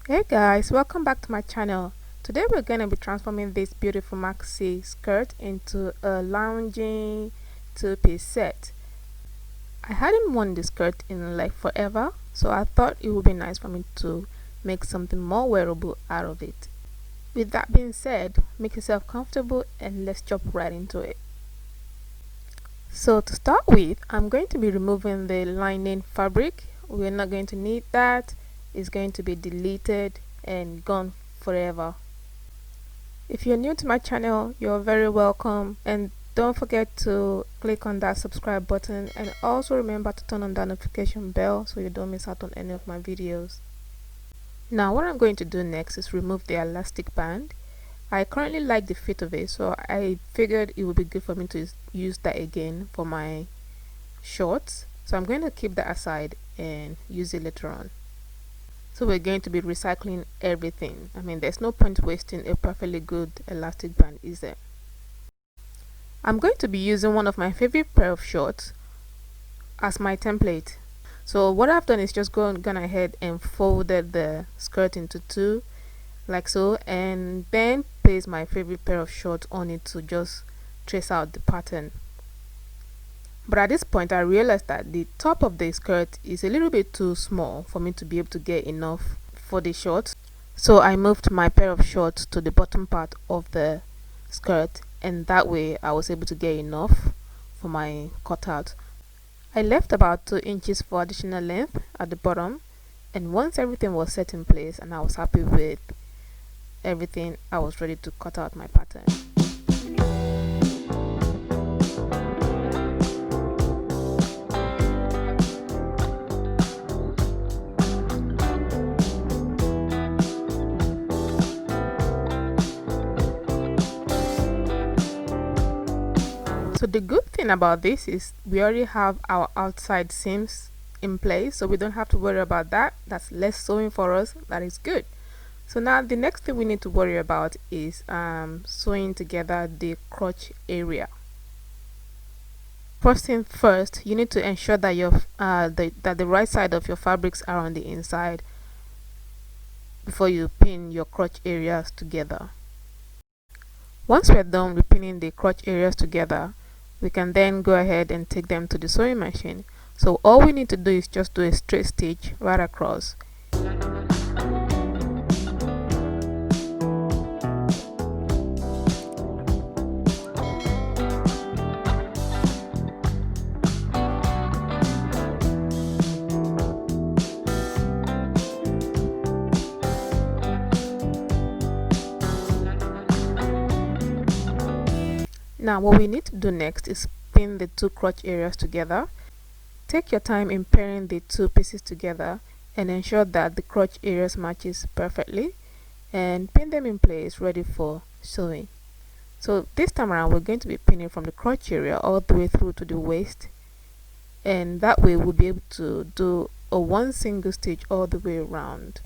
Hey guys, welcome back to my channel. Today we're going to be transforming this beautiful maxi skirt into a lounging two-piece set. I hadn't worn this skirt in like forever, so I thought it would be nice for me to make something more wearable out of it. With that being said, make yourself comfortable and let's jump right into it. So to start with, I'm going to be removing the lining fabric. We're not going to need that. It's going to be deleted and gone forever. If you're new to my channel, you're very welcome, and don't forget to click on that subscribe button, and also remember to turn on that notification bell so you don't miss out on any of my videos. Now what I'm going to do next is remove the elastic band. I currently like the fit of it, so I figured it would be good for me to use that again for my shorts. So I'm going to keep that aside and use it later on. So we're going to be recycling everything. I mean, there's no point wasting a perfectly good elastic band, is there? I'm going to be using one of my favorite pair of shorts as my template. So what I've done is just gone ahead and folded the skirt into two, like so, and then place my favorite pair of shorts on it to just trace out the pattern. But at this point I realized that the top of the skirt is a little bit too small for me to be able to get enough for the shorts. So I moved my pair of shorts to the bottom part of the skirt, and that way I was able to get enough for my cutout. I left about 2 inches for additional length at the bottom, and once everything was set in place and I was happy with everything, I was ready to cut out my pattern. So the good thing about this is we already have our outside seams in place, so we don't have to worry about that. That's less sewing for us. That is good. So now the next thing we need to worry about is sewing together the crotch area. First thing first, you need to ensure that the right side of your fabrics are on the inside before you pin your crotch areas together. Once we're done with pinning the crotch areas together, we can then go ahead and take them to the sewing machine. So all we need to do is just do a straight stitch right across. Now what we need to do next is pin the two crotch areas together. Take your time in pairing the two pieces together and ensure that the crotch areas matches perfectly, and pin them in place ready for sewing. So this time around we're going to be pinning from the crotch area all the way through to the waist, and that way we'll be able to do a one single stitch all the way around.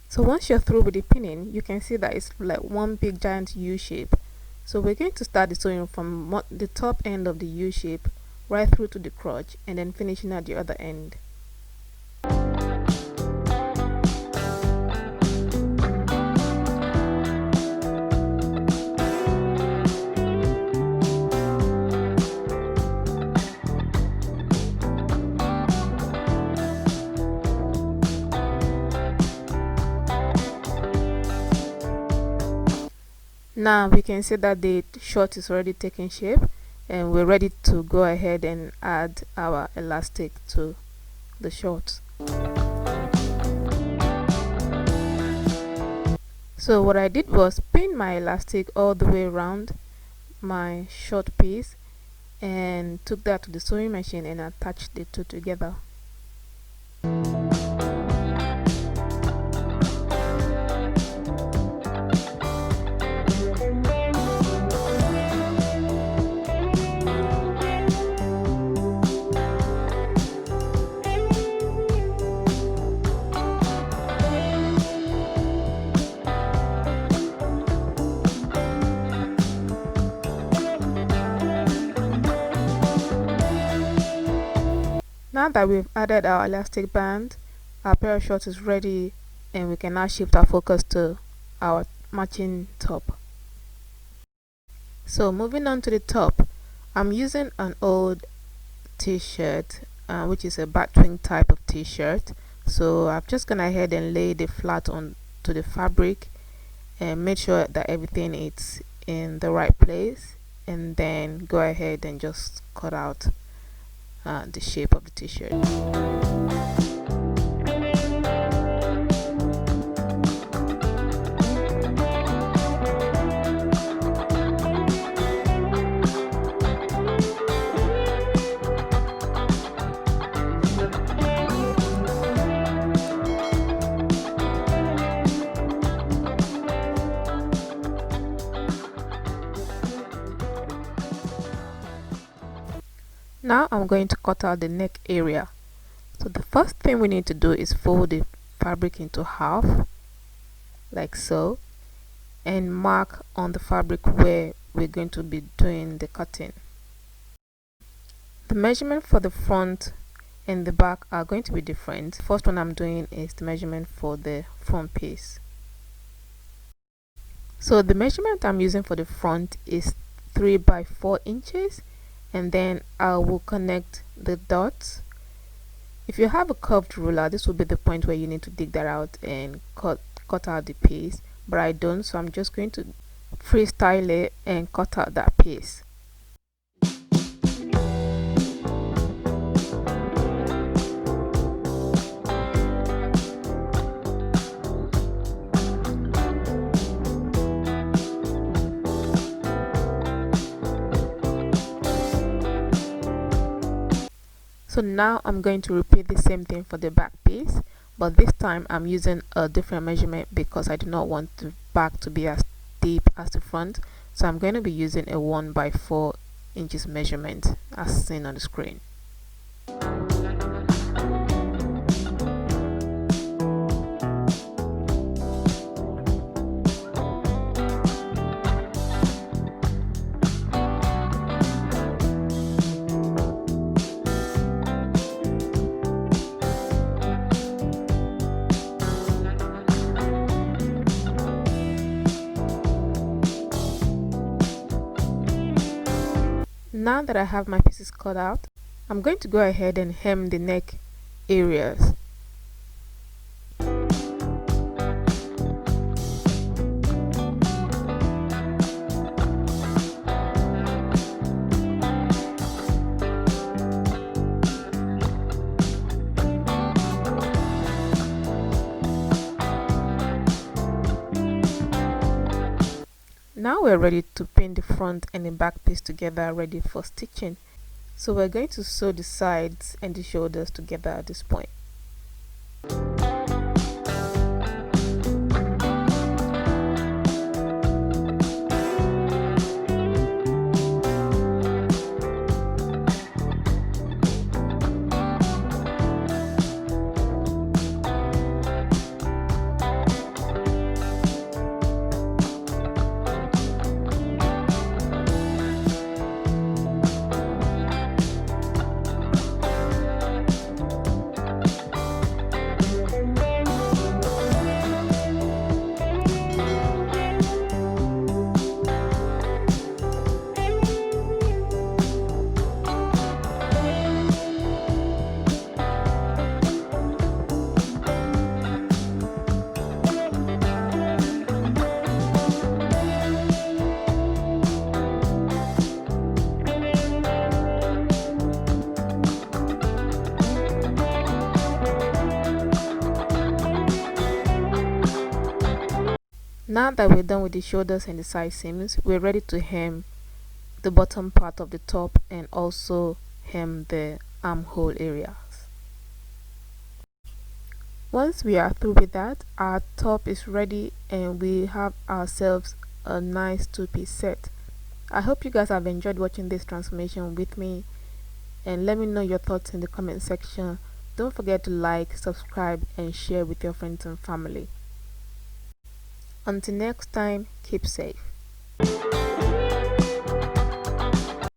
So once you're through with the pinning, you can see that it's like one big giant U shape. So we're going to start the sewing from the top end of the U shape right through to the crotch, and then finishing at the other end. Now we can see that the short is already taking shape, and we're ready to go ahead and add our elastic to the short. So what I did was pin my elastic all the way around my short piece and took that to the sewing machine and attached the two together. Now that we've added our elastic band, our pair of shorts is ready, and we can now shift our focus to our matching top. So moving on to the top, I'm using an old t-shirt, which is a batwing type of t-shirt. So I've just gone ahead and laid it flat onto the fabric and made sure that everything is in the right place, and then go ahead and just cut out the shape of the t-shirt. Now I'm going to cut out the neck area. So the first thing we need to do is fold the fabric into half, like so, and mark on the fabric where we're going to be doing the cutting. The measurement for the front and the back are going to be different. The first one I'm doing is the measurement for the front piece. So the measurement I'm using for the front is 3 by 4 inches, and then I will connect the dots. If you have a curved ruler, this will be the point where you need to dig that out and cut out the piece, but I don't, so I'm just going to freestyle it and cut out that piece. So now I'm going to repeat the same thing for the back piece, but this time I'm using a different measurement because I do not want the back to be as deep as the front. So I'm going to be using a 1 by 4 inches measurement as seen on the screen. Now that I have my pieces cut out, I'm going to go ahead and hem the neck areas. Now we're ready to pin the front and the back piece together, ready for stitching. So we're going to sew the sides and the shoulders together at this point. Now that we're done with the shoulders and the side seams, we're ready to hem the bottom part of the top and also hem the armhole areas. Once we are through with that, our top is ready and we have ourselves a nice two-piece set. I hope you guys have enjoyed watching this transformation with me, and let me know your thoughts in the comment section. Don't forget to like, subscribe and share with your friends and family. Until next time, keep safe.